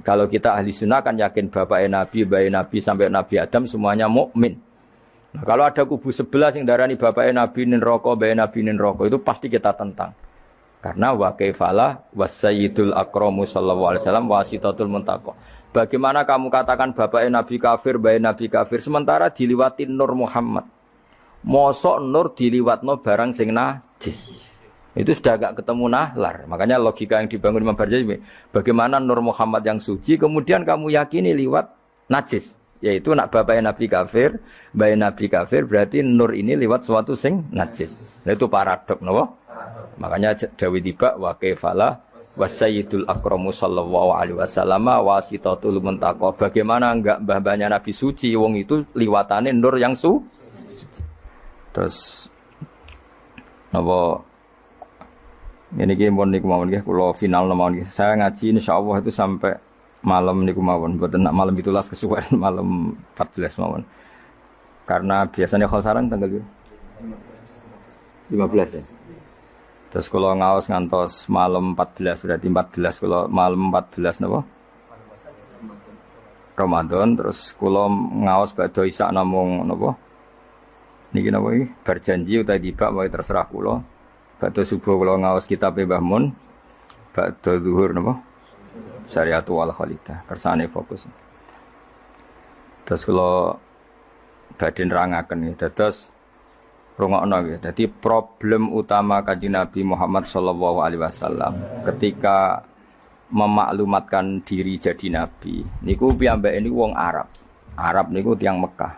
Kalau kita ahli sunnah kan yakin bapaknya Nabi, bayi Nabi sampai Nabi Adam semuanya mukmin. Nah, kalau ada kubu sebelah yang darani bapaknya Nabi nin roko, bayi Nabi nin roko itu pasti kita tentang. Karena wa kaifalah wasayyidul akramu sallallahu alaihi wasallam wasitatul muntaqo. Bagaimana kamu katakan bapaknya Nabi kafir, bayi Nabi kafir sementara diliwatin Nur Muhammad. Mosok Nur diliwatno barang sing najis. Itu sudah agak ketemu nahlar. Makanya logika yang dibangun Imam Barzanji, bagaimana Nur Muhammad yang suci kemudian kamu yakini liwat najis. Yaitu nak bapaknya Nabi kafir, bayi Nabi kafir, berarti Nur ini liwat suatu sing najis. Nah, itu paradok, no? Makanya Dawi tiba wa kaifalah wasayyidul akramu sallallahu alaihi wasallam wasitatul muntaqo. Bagaimana enggak mbah-mbahnya Nabi suci, wong itu liwatane Nur yang suci. Terus apa ini pun niku mawon nggih kula final mawon nggih. Saya ngaji insyaallah itu sampai malam niku mawon. Mboten nak malam 17 kesuwen malam 14 mawon. Karena biasanya kalau sarang tanggal 15 ya. Terus kalau ngaos ngantos malam 14 berarti 14 kalau malam 14 napa? Ramadan terus kula ngaos badhe isak namung napa? Niki napa iki? Berjanji utawa tiba wae terserah kula. Badhe subuh kula ngaos kitab Mbah Mun. Badhe zuhur napa? Syariatu wal Khalidah. Kersane fokus. Terus kula badhe nerangaken nggih. Dados rungokno nggih. Dadi problem utama Kanjeng Nabi Muhammad sallallahu alaihi wasallam ketika memaklumatkan diri jadi nabi. Niku piyambake niku wong Arab. Arab niku tiyang Mekah.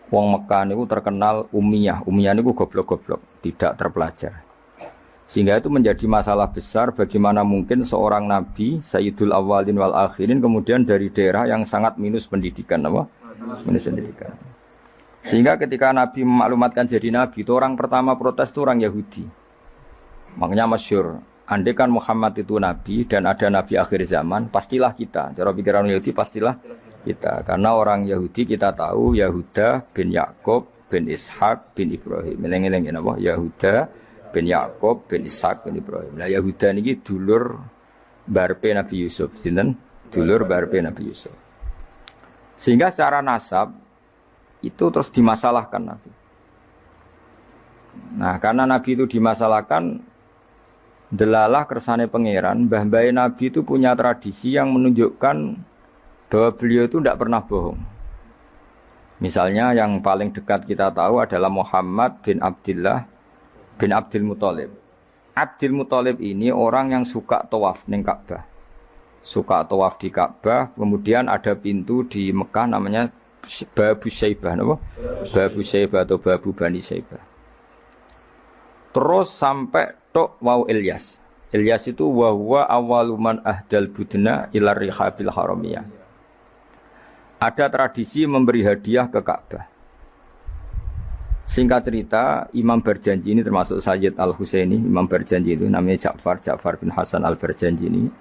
Wong Mekah niku terkenal ummiyah. Ummiyah niku goblok-goblok, tidak terpelajar. Sehingga itu menjadi masalah besar bagaimana mungkin seorang nabi Sayyidul Awwalin wal Akhirin kemudian dari daerah yang sangat minus pendidikan apa? Minus pendidikan. Sehingga ketika Nabi memaklumatkan jadi nabi, itu orang pertama protes itu orang Yahudi. Makanya masyhur, andai kan Muhammad itu nabi dan ada nabi akhir zaman, pastilah kita. Cara pikiran Yahudi pastilah kita, karena orang Yahudi kita tahu Yahuda bin Yakub bin Ishak bin Ibrahim. Eleng-eleng napa? Yahuda bin Yakub bin Ishak bin Ibrahim. Nah Yahuda niki dulur barpe Nabi Yusuf, sinten? Dulur barpe Nabi Yusuf. Sehingga secara nasab itu terus dimasalahkan Nabi. Nah, karena Nabi itu dimasalahkan, delalah kersane pangeran, mbah-mbah Nabi itu punya tradisi yang menunjukkan bahwa beliau itu tidak pernah bohong. Misalnya yang paling dekat kita tahu adalah Muhammad bin Abdullah bin Abdul Muthalib. Abdul Muthalib ini orang yang suka tawaf ning Ka'bah. Suka tawaf di Ka'bah, kemudian ada pintu di Mekah namanya Babu Syaibah, apa? Babu Syaibah atau Babu Bani Syaibah. Terus sampai tok wau Ilyas. Ilyas itu wa huwa awwaluman ahdal budna ila rihabil haramiyah. Ada tradisi memberi hadiah ke Ka'bah. Singkat cerita, Imam Barzanji ini termasuk Sayyid Al-Husaini, Imam Barzanji itu namanya Ja'far bin Hasan Al-Barzanji ini.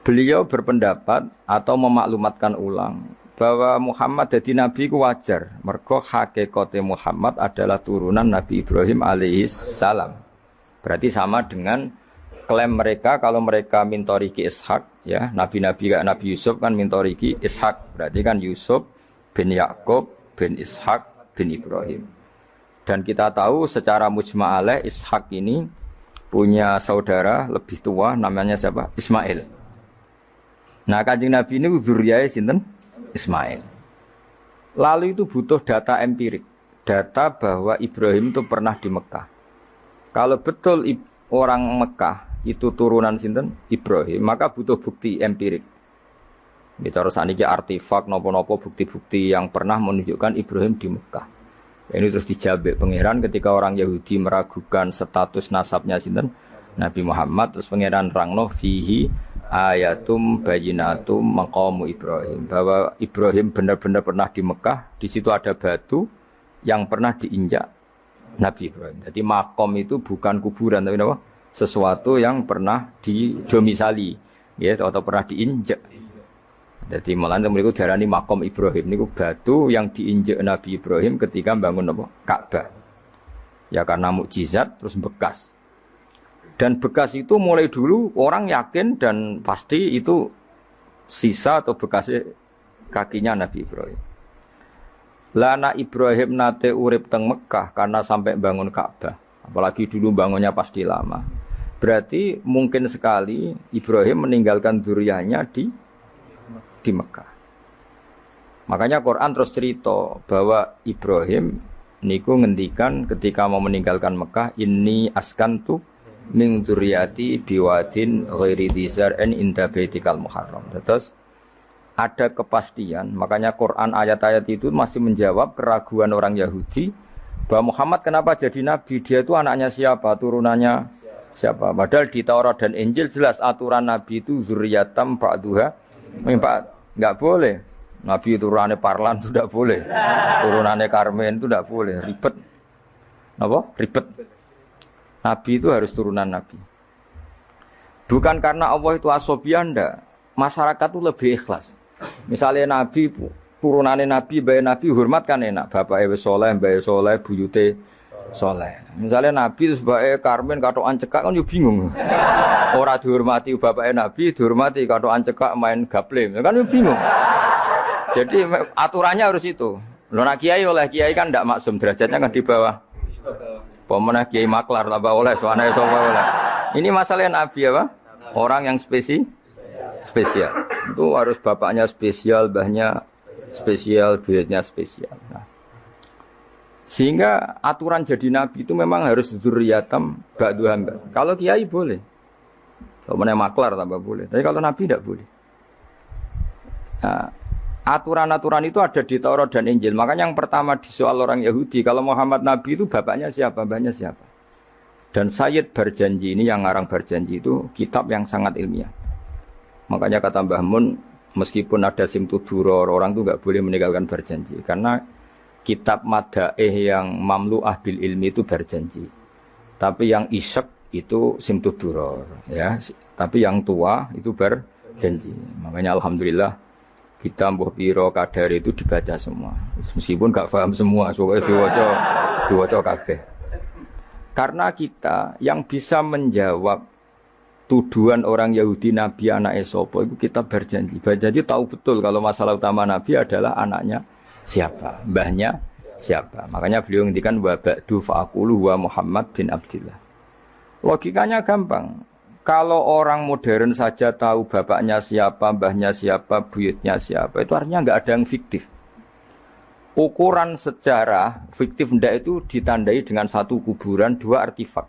Beliau berpendapat atau memaklumatkan ulang bahwa Muhammad jadi nabi ku wajar. Mergo hakikate Muhammad adalah turunan Nabi Ibrahim alaihis salam. Berarti sama dengan klaim mereka kalau mereka mintoriki Ishak, ya nabi-nabi kayak Nabi Yusuf kan mintoriki Ishak, berarti kan Yusuf bin Yakub bin Ishak bin Ibrahim. Dan kita tahu secara mujma'aleh Ishak ini punya saudara lebih tua namanya siapa? Ismail. Nah Kanjeng Nabi ini zuriyahnya sinten? Ismail. Lalu itu butuh data empirik, data bahwa Ibrahim itu pernah di Mekah. Kalau betul orang Mekah itu turunan sinten Ibrahim, maka butuh bukti empirik. Bicara saniki artefak nopo-nopo bukti-bukti yang pernah menunjukkan Ibrahim di Mekah. Ini terus dijabek pangeran ketika orang Yahudi meragukan status nasabnya sinten Nabi Muhammad, terus pangeran rangno fihi ayatum bayinatum maqamu Ibrahim, bahwa Ibrahim benar-benar pernah di Mekah, di situ ada batu yang pernah diinjak Nabi Ibrahim. Jadi makom itu bukan kuburan tapi apa? Sesuatu yang pernah didomisali, ya, atau pernah diinjak. Jadi malah mereka darani makom Ibrahim niku batu yang diinjak Nabi Ibrahim ketika bangun apa? Ka'bah. Ya karena mukjizat terus bekas. Dan bekas itu mulai dulu orang yakin dan pasti itu sisa atau bekasnya kakinya Nabi Ibrahim. Lana Ibrahim nate urip teng Mekah karena sampai bangun Ka'bah. Apalagi dulu bangunnya pasti lama. Berarti mungkin sekali Ibrahim meninggalkan dzurriyyahnya di Mekah. Makanya Quran terus cerita bahwa Ibrahim niku ngendikan ketika mau meninggalkan Mekah, inni askantu min dzurriyyati biwadin ghairi dzar'in inda baitikal muharram. Terus ada kepastian, makanya Quran ayat-ayat itu masih menjawab keraguan orang Yahudi bahwa Muhammad kenapa jadi nabi, dia itu anaknya siapa, turunannya siapa. Padahal di Taurat dan Injil jelas aturan nabi itu zuriyatam ba'duha enggak boleh. Nabi turunannya Parlan itu tidak boleh, turunannya Karmen itu tidak boleh, ribet. Apa? Ribet. Nabi itu harus turunan nabi. Bukan karena Allah itu asobian, enggak. Masyarakat itu lebih ikhlas. Misalnya Nabi, turunannya Nabi, bayi Nabi hormat kan enak. Bapak Ewe Soleh, bayi Soleh, buyute Soleh. Misalnya Nabi sebagai Karmen katokan cekak kan yo bingung. Orang dihormati bapak Nabi, dihormati katokan cekak main gaple, kan yo bingung. Jadi aturannya harus itu. Lo nak kiai oleh kiai kan tidak maksum, derajatnya kan di bawah. Pemenang kiai maklar tambah oleh, soalnya oleh. Ini masalah Nabi apa? Orang yang spesial. Itu harus bapaknya spesial, mbahnya spesial, buyutnya spesial. Nah, sehingga aturan jadi nabi itu memang harus dzurriyatam ba'du hamba. Kalau kiai boleh, kalau mana maklar tambah boleh. Tapi kalau nabi tidak boleh. Nah, aturan-aturan itu ada di Taurat dan Injil. Makanya yang pertama disoal orang Yahudi, kalau Muhammad nabi itu bapaknya siapa, mbahnya siapa. Dan Sayyid Barjanji ini yang ngarang Barjanji itu kitab yang sangat ilmiah. Makanya kata Mbah Mun, meskipun ada simtuduror, orang itu nggak boleh meninggalkan Barjanji. Karena kitab madaih yang mamlu'ah bil ilmi itu Barjanji. Tapi yang isyek itu simtuduror. Ya. Tapi yang tua itu Barjanji. Makanya Alhamdulillah kita Mbah Piro Kadar itu dibaca semua. Meskipun nggak paham semua, soalnya diwaca kabeh. Karena kita yang bisa menjawab tuduhan orang Yahudi Nabi anak Esopo itu kita berjanji. Berjanji tahu betul kalau masalah utama Nabi adalah anaknya siapa, mbahnya siapa. Makanya beliau ngendikan wa ba'du fa'aqulu wa Muhammad bin Abdillah. Logikanya gampang. Kalau orang modern saja tahu bapaknya siapa, mbahnya siapa, buyutnya siapa, itu artinya enggak ada yang fiktif. Ukuran sejarah fiktif ndak itu ditandai dengan satu kuburan, dua artefak.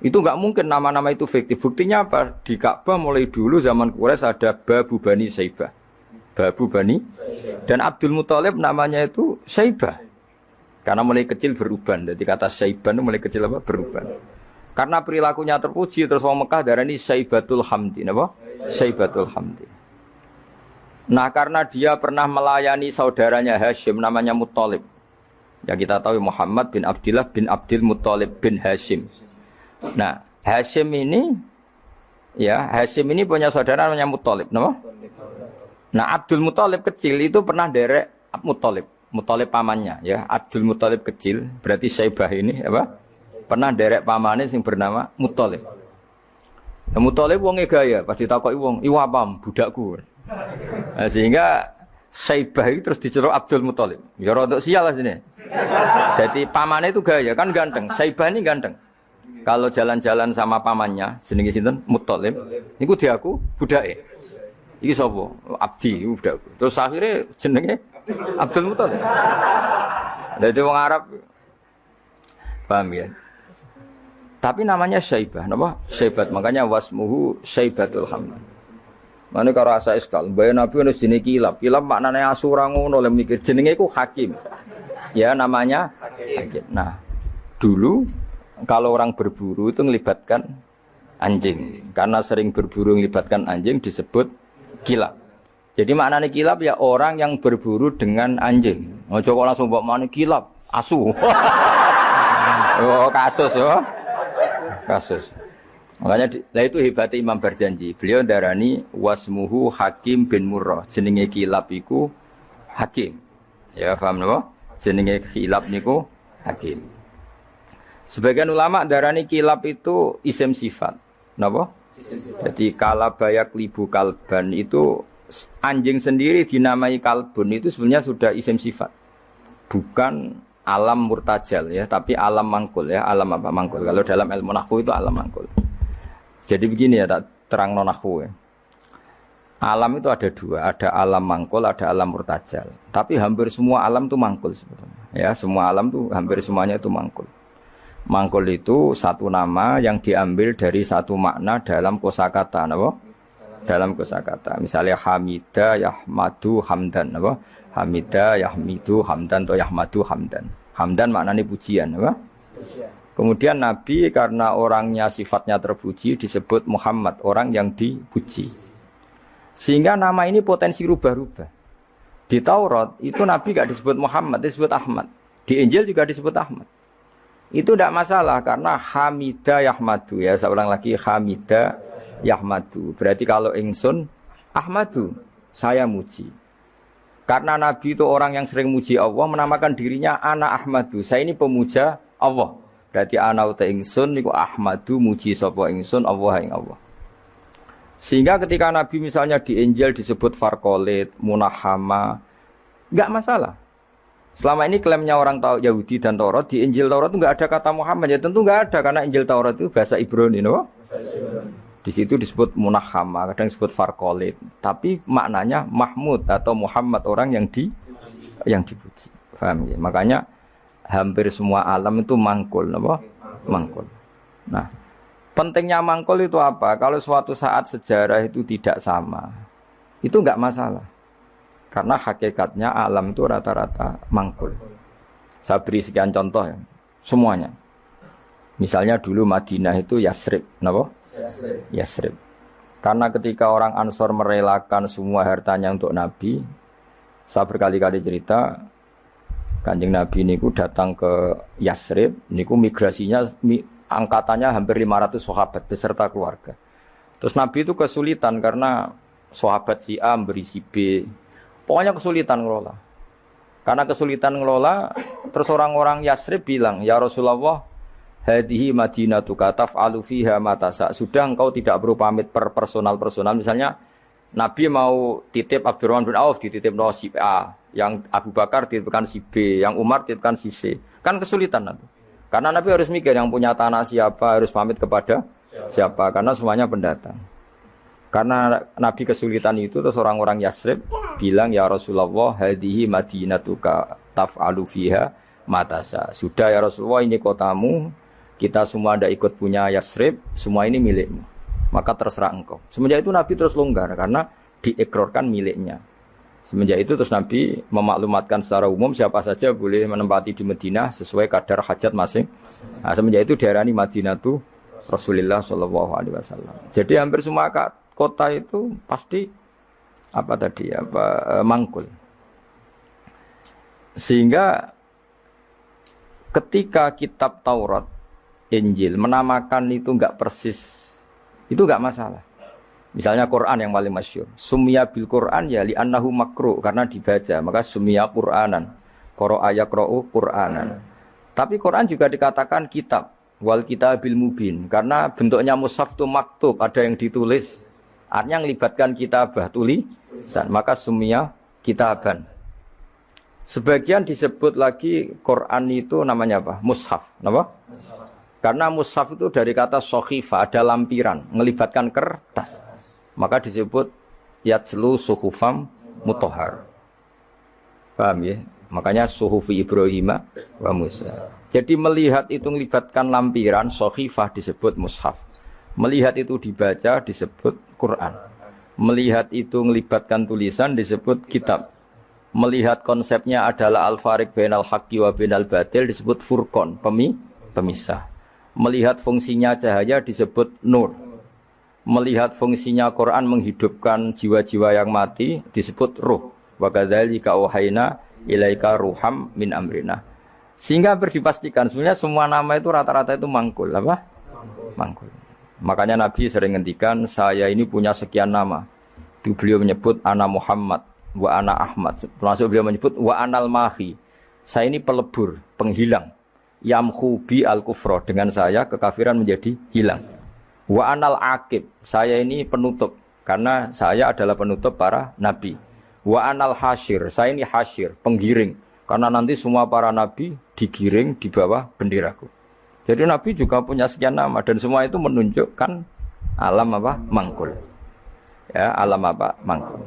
Itu enggak mungkin nama-nama itu fiktif. Buktinya apa? Di Ka'bah mulai dulu zaman Quraisy ada Babu Bani Saibah. Babu Bani dan Abdul Muthalib namanya itu Saibah. Karena mulai kecil beruban. Jadi kata Saibah itu mulai kecil apa? Beruban. Karena perilakunya terpuji terus orang Mekah darani Saibatul Hamdi, napa? Saibatul Hamdi. Nah, karena dia pernah melayani saudaranya Hashim namanya Muthalib. Ya kita tahu Muhammad bin Abdillah bin Abdul Muthalib bin Hashim. Nah, Hashim ini punya saudara namanya Muthalib, napa? Nah, Abdul Muthalib kecil itu pernah derek Muthalib pamannya, ya. Abdul Muthalib kecil, berarti Saibah ini apa? Pernah derek pamane sing bernama Muthalib. Nah, Muthalib wonge gaya, pasti takoki wong, "Iwa pam budakku." Nah, sehingga Saibah itu terus diceluk Abdul Muthalib. Ya rodok sial lah sini. Jadi pamannya itu gaya, kan ganteng. Saibah ini ganteng. Kalau jalan-jalan sama pamannya, jenenge sinten? Muthalib. Niku diaku budake. Iki sapa? Abdi, budakku. Terus akhirnya jenenge Abdul Muthalib. Dadi wong Arab paham ya? Tapi namanya Saibah, napa? Saibat, makanya wasmuhu Saibatul Hamd. Mane karo asa iskal, bae Nabi ono jenenge Kilab. Kilab maknane asura ngono le mikir jenenge iku Hakim. Ya namanya Hakim. Nah, dulu kalau orang berburu itu melibatkan anjing. Karena sering berburu melibatkan anjing disebut kilab. Jadi maknanya kilab ya orang yang berburu dengan anjing. Ojo kok langsung mbok maknane kilab, asu. Oh, kasus ya. Kasus. Makanya lah itu hebatnya Imam Barjanji. Beliau darani wasmuhu Hakim bin Murrah. Jenenge kilab iku Hakim. Ya paham napa? Jenenge kilab niku Hakim. Sebagian ulama darani kilab itu isim sifat. Napa? Jadi kalabayak libu kalban itu anjing sendiri dinamai kalbun itu sebenarnya sudah isim sifat. Bukan alam murtajal ya, tapi alam mangkul ya. Alam apa mangkul? Kalau dalam ilmu nahwu itu alam mangkul. Jadi begini ya, tak terang nahwu ya. Alam itu ada dua, ada alam mangkul, ada alam murtajal. Tapi hampir semua alam itu mangkul sebetulnya. Ya, semua alam itu hampir semuanya itu mangkul. Mangkul itu satu nama yang diambil dari satu makna dalam kosakata, apa? Dalam kosakata. Misalnya hamida, yahmadu, hamdan, apa? Hamida, yahmidu, hamdan atau yahmadu, hamdan. Hamdan maknanya pujian, apa? Kemudian Nabi karena orangnya sifatnya terpuji disebut Muhammad, orang yang dipuji. Sehingga nama ini potensi rubah-rubah. Di Taurat itu Nabi gak disebut Muhammad, disebut Ahmad. Di Injil juga disebut Ahmad. Itu tidak masalah karena Hamida Yahmadu ya. Saya ulang lagi Hamida Yahmadu. Berarti kalau ingsun Ahmadu, saya muji. Karena Nabi itu orang yang sering muji Allah, menamakan dirinya Ana Ahmadu. Saya ini pemuja Allah. Berarti ana uta ingsun niku Ahmadu muji sapa ingsun Allah ing Allah. Sehingga ketika Nabi misalnya di Injil disebut Farqolit, Munahama, enggak masalah. Selama ini klaimnya orang tahu Yahudi dan Taurat, di Injil Taurat itu enggak ada kata Muhammad. Ya tentu enggak ada karena Injil Taurat itu bahasa Ibrani, no? Di situ disebut Munahama, kadang disebut Farqolit. Tapi maknanya Mahmud atau Muhammad, orang yang dipuji. Paham ya? Makanya hampir semua alam itu mangkul, no? Mangkul. Nah, pentingnya mangkul itu apa? Kalau suatu saat sejarah itu tidak sama, itu enggak masalah. Karena hakikatnya alam itu rata-rata mangkul. Saya beri sekian contoh ya, semuanya. Misalnya dulu Madinah itu Yasrib, kenapa? Yasrib. Karena ketika orang Ansor merelakan semua hartanya untuk Nabi, saya berkali-kali cerita, Kanjeng Nabi niku datang ke Yasrib, niku migrasinya angkatannya hampir 500 sahabat beserta keluarga. Terus Nabi itu kesulitan karena sahabat si A memberi si B. Pokoknya kesulitan ngelola. Karena kesulitan ngelola, terus orang-orang Yasrib bilang, "Ya Rasulullah, hadhihi madinatuka taf'alu fiha ma tasa." Sudah engkau tidak perlu pamit per personal. Misalnya Nabi mau titip Abdurrahman bin Auf dititip si A, yang Abu Bakar dititipkan si B, yang Umar dititipkan si C. Kan kesulitan Nabi. Karena Nabi harus mikir yang punya tanah siapa, harus pamit kepada siapa, karena semuanya pendatang. Karena Nabi kesulitan itu, terus orang-orang Yasrib bilang, "Ya Rasulullah, hadhihi madinatuka taf'alu fiha matasa." Sudah ya Rasulullah, ini kotamu, kita semua tidak ikut punya Yasrib, semua ini milikmu. Maka terserah engkau. Semenjak itu Nabi terus longgar, karena diekrorkan miliknya. Semenjak itu terus Nabi memaklumatkan secara umum siapa saja boleh menempati di Madinah sesuai kadar hajat masing. Nah, semenjak itu diarani Madinatu Rasulullah Shallallahu Alaihi Wasallam. Jadi hampir semua kota itu pasti mangkul. Sehingga ketika kitab Taurat, Injil menamakan itu enggak persis, itu enggak masalah. Misalnya Quran yang paling masyhur, sumya bil Quran ya li annahu makru, karena dibaca, maka sumya Quranan. Qara'a yaqra'u Quranan. Tapi Quran juga dikatakan kitab, wal kitabil mubin, karena bentuknya mushaf itu maktub, ada yang ditulis. Artinya melibatkan kitabah, tulisan, maka sumya kitaban. Sebagian disebut lagi Quran itu namanya apa? Mushaf, apa? Karena mushaf itu dari kata sohifa, ada lampiran, melibatkan kertas. Maka disebut yatslu suhufam mutahhar. Paham ya? Makanya suhufi Ibrahim wa Musa. Jadi melihat itu melibatkan lampiran, sohifah disebut mushaf. Melihat itu dibaca disebut Quran. Melihat itu melibatkan tulisan disebut kitab. Melihat konsepnya adalah al-fariq bainal haqqi wa bainal batil disebut furqan, pemisah. Melihat fungsinya cahaya disebut nur. Melihat fungsinya Quran menghidupkan jiwa-jiwa yang mati disebut ruh. Wa kadzalika auhayna ilaika ruham min amrina. Sehingga berdipastikan sebenarnya semua nama itu rata-rata itu mangkul, apa? Mangkul. Makanya Nabi sering ngendikan, saya ini punya sekian nama. Itu beliau menyebut ana Muhammad wa ana Ahmad. Termasuk beliau menyebut wa anal mahi. Saya ini pelebur, penghilang. Yamhu bi al-kufra, dengan saya kekafiran menjadi hilang. Wa anal akib, saya ini penutup, karena saya adalah penutup para nabi. Wa anal hasyir, saya ini hasyir, penggiring. Karena nanti semua para nabi digiring di bawah benderaku. Jadi nabi juga punya sekian nama dan semua itu menunjukkan alam apa? Mangkul. Ya, alam apa? Mangkul.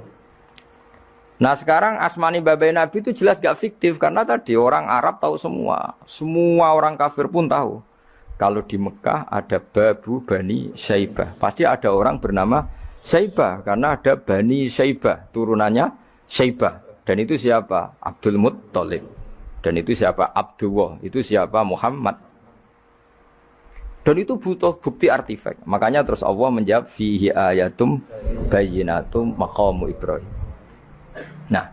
Nah sekarang asmani babai nabi itu jelas gak fiktif karena tadi orang Arab tahu semua. Semua orang kafir pun tahu. Kalau di Mekah ada Babu Bani Syaibah. Pasti ada orang bernama Syaibah karena ada Bani Syaibah, turunannya Syaibah. Dan itu siapa? Abdul Muttalib. Dan itu siapa? Abdullah. Itu siapa? Muhammad. Dan itu butuh bukti artifak. Makanya terus Allah menjawab fihi ayatum bayyinatum maqamu Ibrahim. Nah,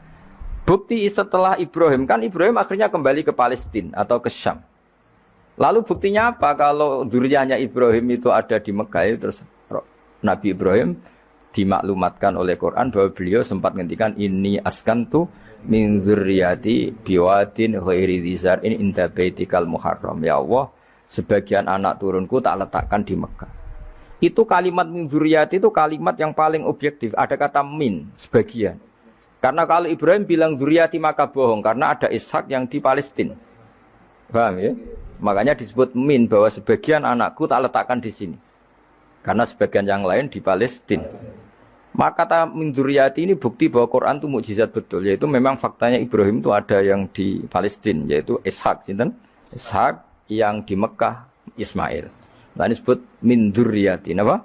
bukti setelah Ibrahim kan Ibrahim akhirnya kembali ke Palestina atau ke Syam. Lalu buktinya apa kalau dzurriyyahnya Ibrahim itu ada di Mekah terus Nabi Ibrahim dimaklumatkan oleh Quran bahwa beliau sempat ngendikan ini askantu min dzurriyyati biwadin ghairi dzar in inda baitikal muharram. Ya Allah, sebagian anak turunku tak letakkan di Mekah. Itu kalimat min dzurriyyati itu kalimat yang paling objektif. Ada kata min, sebagian. Karena kalau Ibrahim bilang dzurriyyati maka bohong karena ada Ishak yang di Palestina. Paham ya? Makanya disebut min bahwa sebagian anakku tak letakkan di sini. Karena sebagian yang lain di Palestina. Maka kata min dzurriyyati ini bukti bahwa Quran itu mukjizat betul, yaitu memang faktanya Ibrahim itu ada yang di Palestina, yaitu Ishak, Ishak yang di Mekah Ismail. Nah ini disebut min dzurriyyati, apa?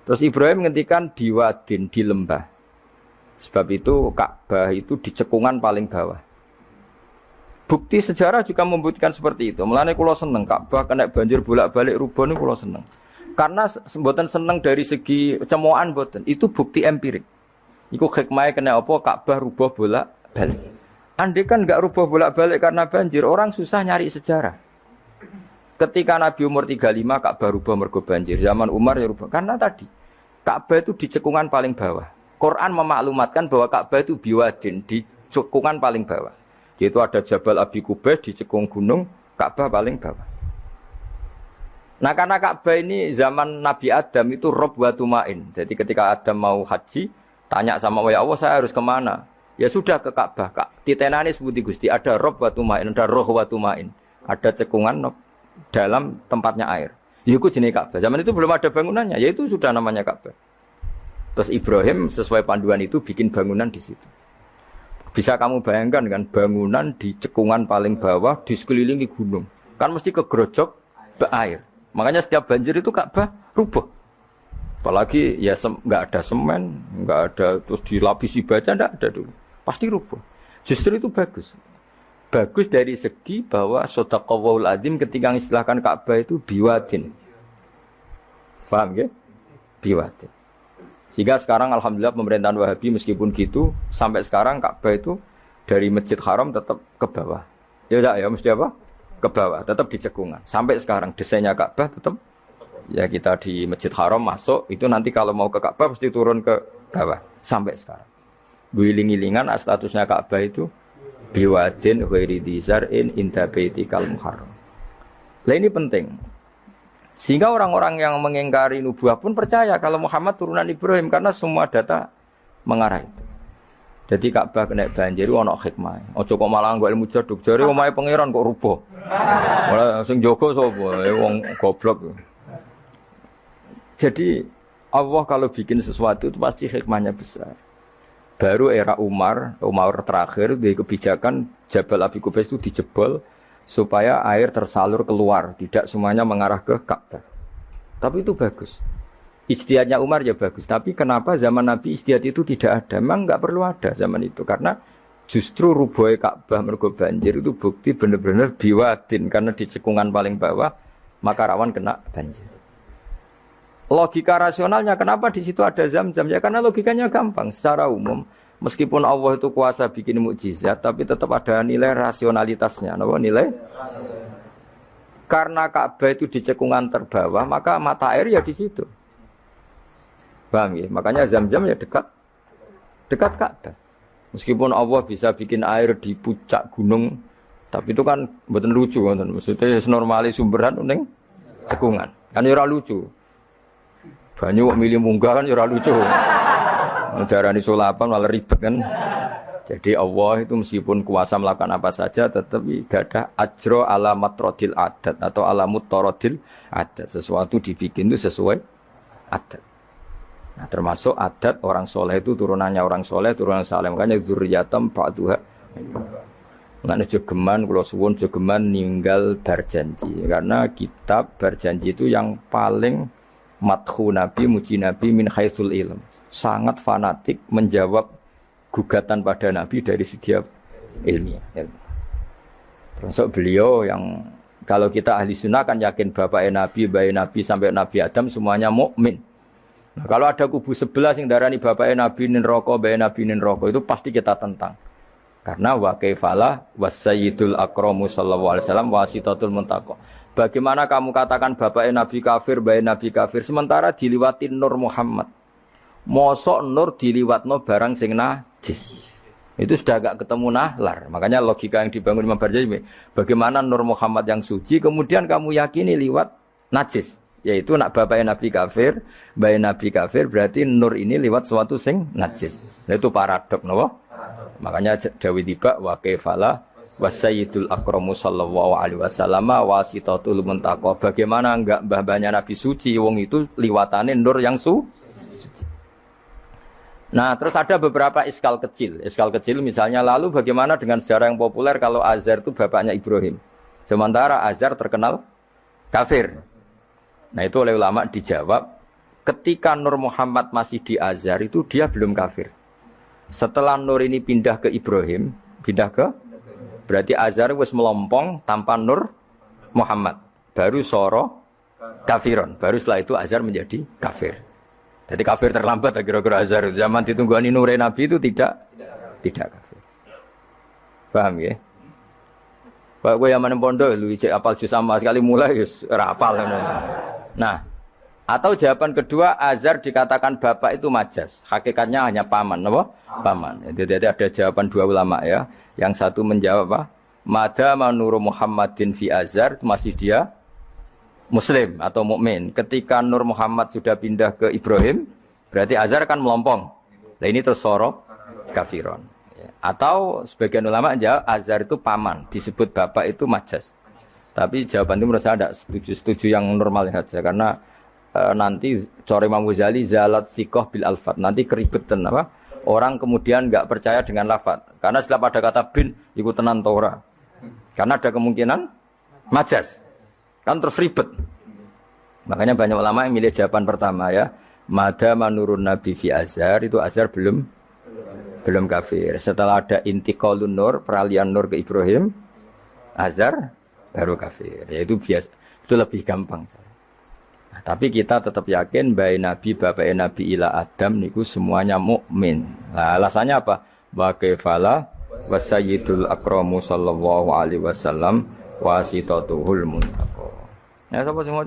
Terus Ibrahim ngendikan di wadin, di lembah. Sebab itu Ka'bah itu di cekungan paling bawah. Bukti sejarah juga membuktikan seperti itu. Mulane kula seneng Ka'bah kena banjir bolak-balik rubuh niku kula seneng. Karena mboten seneng dari segi cemoan mboten. Itu bukti empirik. Iku hikmahe kena apa Ka'bah rubuh bolak-balik. Andai kan enggak rubuh bolak-balik karena banjir, orang susah nyari sejarah. Ketika Nabi umur 35 Ka'bah rubuh mergo banjir. Zaman Umar ya rubuh. Karena tadi Ka'bah itu di cekungan paling bawah. Quran memaklumatkan bahwa Ka'bah itu biwadin, di cekungan paling bawah. Yaitu ada Jabal Abi Qubais di cekung gunung, Ka'bah paling bawah. Nah karena Ka'bah ini zaman Nabi Adam itu rob wa tumain. Jadi ketika Adam mau haji, tanya sama ya Allah saya harus kemana? Ya sudah ke Ka'bah. Titenane sebuti Gusti, ada rob wa tumain, ada roh wa tumain. Ada cekungan dalam tempatnya air. Itu jenis Ka'bah. Zaman itu belum ada bangunannya, yaitu sudah namanya Ka'bah. Terus Ibrahim sesuai panduan itu bikin bangunan di situ. Bisa kamu bayangkan kan bangunan di cekungan paling bawah di sekelilingi gunung. Kan mesti kegerojok air. Makanya setiap banjir itu Ka'bah rubuh. Apalagi ya nggak ada semen, nggak ada terus dilapisi baja, nggak ada dulu. Pasti rubuh. Justru itu bagus. Bagus dari segi bahwa shadaqallahul adzim ketika mengistilahkan Ka'bah itu biwadin. Paham ya? Biwadin. Sehingga sekarang alhamdulillah pemerintahan Wahabi meskipun gitu sampai sekarang Ka'bah itu dari Masjid Haram tetap ke bawah. Ya enggak ya mesti apa? Ke bawah, tetap di cekungan. Sampai sekarang desainnya Ka'bah tetap ya kita di Masjid Haram masuk itu nanti kalau mau ke Ka'bah mesti turun ke bawah sampai sekarang. Guling-gilingan statusnya Ka'bah itu biwadin ghairi dzar'in inda baitikal muharram. Lah ini penting. Sehingga orang-orang yang mengingkari nubuah pun percaya kalau Muhammad turunan Ibrahim karena semua data mengarah itu. Jadi Ka'bah kena banjir ana hikmah. Aja kok malah nggo ilmu jaduk jare omahe pangeran kok rubuh. Ora sing jaga sapa? Wong goblok. Jadi Allah kalau bikin sesuatu itu pasti hikmahnya besar. Baru era Umar terakhir di kebijakan Jabal Abi Qubais itu dijebol supaya air tersalur keluar, tidak semuanya mengarah ke Ka'bah. Tapi itu bagus. Ijtihadnya Umar ya bagus. Tapi kenapa zaman Nabi ijtihad itu tidak ada? Memang nggak perlu ada zaman itu. Karena justru rubuhnya Ka'bah mergo banjir itu bukti benar-benar biwadin. Karena di cekungan paling bawah, maka rawan kena banjir. Logika rasionalnya kenapa di situ ada zam-zam? Ya karena logikanya gampang. Secara umum, meskipun Allah itu kuasa bikin mukjizat, tapi tetap ada nilai rasionalitasnya. Apa nilai? Karena Ka'bah itu di cekungan terbawah, maka mata air ya di situ. Paham ya? Makanya zam-zam ya dekat Ka'bah. Meskipun Allah bisa bikin air di puncak gunung, tapi itu kan mboten lucu, maksudnya normali sumberan ning cekungan. Kan ora lucu. Banyu kok milih munggah kan ya ora lucu. Darani sulapan malah ribet kan. Jadi Allah itu meskipun kuasa melakukan apa saja tetapi gadah ajro ala matrodil adat atau ala mutarodil adat. Sesuatu dibikin itu sesuai adat. Nah, termasuk adat orang soleh itu turunannya orang soleh, turunan saleh. Makanya dzurriyatam ba'duha. Makanya jogeman, kalau suwun jogeman ninggal berjanji. Karena kitab berjanji itu yang paling madhu Nabi, muji Nabi min haitsul ilm. Sangat fanatik menjawab gugatan pada Nabi dari segi ilmiah. Termasuk beliau yang kalau kita ahli sunnah kan yakin bapaknya Nabi, bayi Nabi sampai Nabi Adam semuanya mukmin. Nah, kalau ada kubu sebelah yang darani bapaknya Nabi nin roko, bayi Nabi nin roko itu pasti kita tentang. Karena wa kaifalah wasayyidul akramu sallallahu alaihi wasallam wasitatul muntaqo. Bagaimana kamu katakan bapaknya Nabi kafir, bayi Nabi kafir sementara diliwatin Nur Muhammad. Mosok nur diliwatno barang sing najis. Itu sudah agak ketemu nahlar. Makanya logika yang dibangun Imam Barjani, bagaimana Nur Muhammad yang suci kemudian kamu yakini liwat najis. Yaitu nak bapaknya Nabi kafir, bayi Nabi kafir berarti nur ini liwat suatu sing najis. Nah, itu paradok napa? Makanya Dawi tiba wa kaifala wasayyidul akramu sallallahu alaihi wasallam wasitatul muntaqo. Bagaimana enggak mbah-mbahnya Nabi suci wong itu liwatane nur yang suci. Nah, terus ada beberapa iskal kecil. Iskal kecil misalnya lalu bagaimana dengan sejarah yang populer kalau Azar itu bapaknya Ibrahim. Sementara Azar terkenal kafir. Nah, itu oleh ulama dijawab ketika Nur Muhammad masih di Azar itu dia belum kafir. Setelah Nur ini pindah ke Ibrahim, berarti Azar wis melompong tanpa Nur Muhammad. Baru soro kafiron. Baru setelah itu Azar menjadi kafir. Jadi kafir terlambat kira-kira Azhar. Zaman ditungguani Nure Nabi itu tidak kafir. Paham ya? Pak gue yang mana pondok lu cek apal juz sama sekali mulai wis ora apal. Nah, atau jawaban kedua Azhar dikatakan bapak itu majas. Hakikatnya hanya paman, apa? Paman. Jadi ada jawaban dua ulama ya. Yang satu menjawab apa? Madama Nur Muhammadin fi Azhar masih dia Muslim atau mukmin. Ketika Nur Muhammad sudah pindah ke Ibrahim, berarti Azhar kan melompong. Nah ini terus soro kafiron. Atau sebagian ulama jawab Azhar itu paman, disebut bapak itu majas. Tapi jawaban itu menurut saya tidak setuju yang normal saja karena nanti cara Imam Ghazali zalat sikoh bil alfat. Nanti keribetan apa? Orang kemudian enggak percaya dengan lafaz. Karena setelah pada kata bin ikut tenan Torah. Karena ada kemungkinan majas. Kan terus ribet. Makanya banyak ulama yang milih jawaban pertama ya. Madama nurun Nabi fi Azhar itu Azhar belum kafir. Setelah ada intiqalun nur, peralihan nur ke Ibrahim, Azhar baru kafir. Yaitu biasa, itu lebih gampang. Nah, tapi kita tetap yakin bayi Nabi, bapak Nabi ila Adam niku semuanya mukmin. Nah, alasannya apa? Wa kaifala wasayyidul akramu sallallahu alaihi wasallam wasitatuhul muntaqo. Ya sapa sing